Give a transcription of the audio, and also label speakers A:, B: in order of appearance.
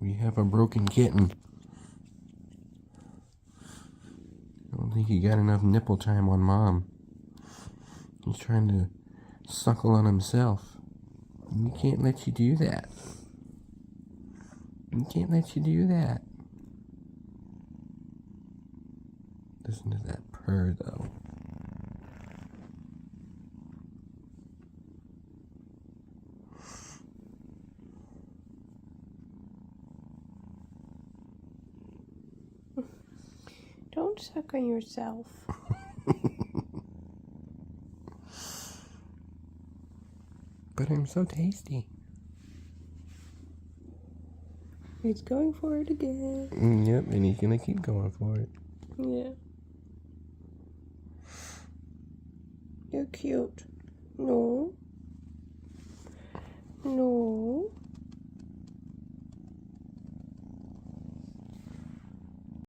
A: We have a broken kitten. I don't think he got enough nipple time on Mom. He's trying to suckle on himself. We can't let you do that. We can't let you do that. Listen to that purr, though.
B: Don't suck on yourself.
A: But I'm so tasty.
B: He's going for it again.
A: Yep, and he's gonna keep going for it.
B: Yeah. You're cute. No. No.